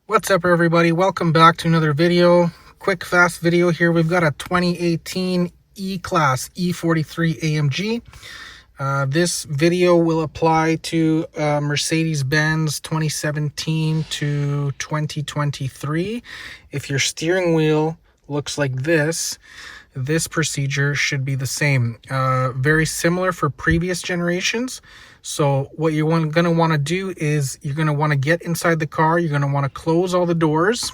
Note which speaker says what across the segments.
Speaker 1: What's up, everybody? Welcome back to another video. Quick fast video here. We've got a 2018 E-Class E43 AMG. This video will apply to Mercedes-Benz 2017 to 2023. If your steering wheel looks like this procedure should be the same. Very similar for previous generations. So what you're going to want to do is you're going to want to get inside the car. You're going to want to close all the doors.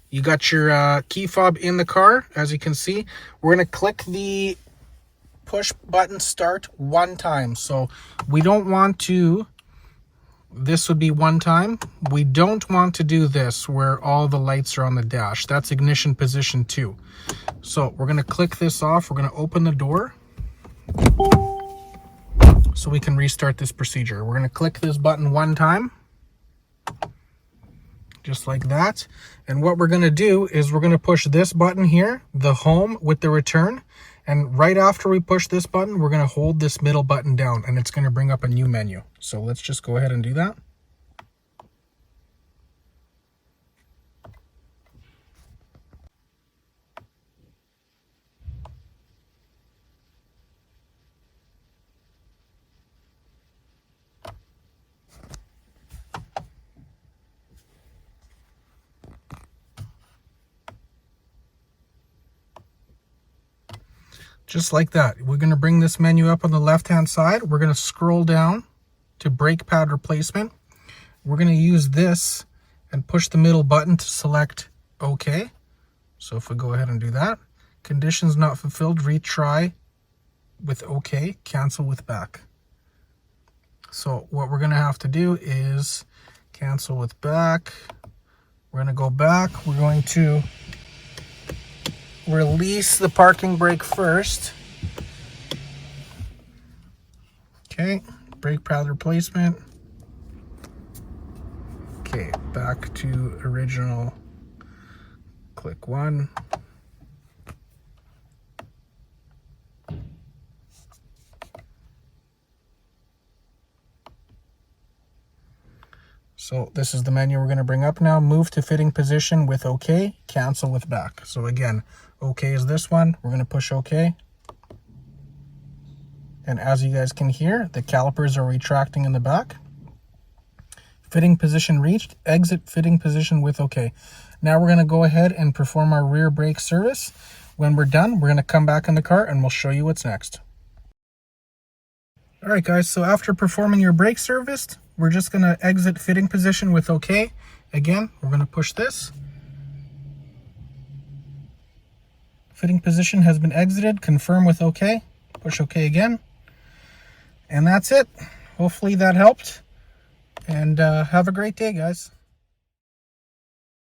Speaker 1: You got your key fob in the car, as you can see. We're going to click the push button start one time. So we don't want to, this would be one time. We don't want to do this where all the lights are on the dash. That's ignition position 2. So we're going to click this off. We're going to open the door so we can restart this procedure. We're going to click this button one time, just like that. And what we're going to do is we're going to push this button here, the home with the return. And right after we push this button, we're going to hold this middle button down and it's going to bring up a new menu. So let's just go ahead and do that. Just like that. We're going to bring this menu up on the left-hand side. We're going to scroll down to brake pad replacement. We're going to use this and push the middle button to select OK. So if we go ahead and do that, conditions not fulfilled, retry with OK, cancel with back. So what we're going to have to do is cancel with back. We're going to go back. We're going to release the parking brake first. Okay, brake pad replacement. Okay, back to original. Click 1. So this is the menu we're going to bring up now. Move to fitting position with OK, cancel with back. So again, OK is this one. We're going to push OK. And as you guys can hear, the calipers are retracting in the back. Fitting position reached, exit fitting position with OK. Now we're going to go ahead and perform our rear brake service. When we're done, we're going to come back in the car and we'll show you what's next. All right, guys, so after performing your brake service, we're just going to exit fitting position with OK. Again, we're going to push this. Fitting position has been exited. Confirm with OK. Push OK again. And that's it. Hopefully that helped. And have a great day, guys.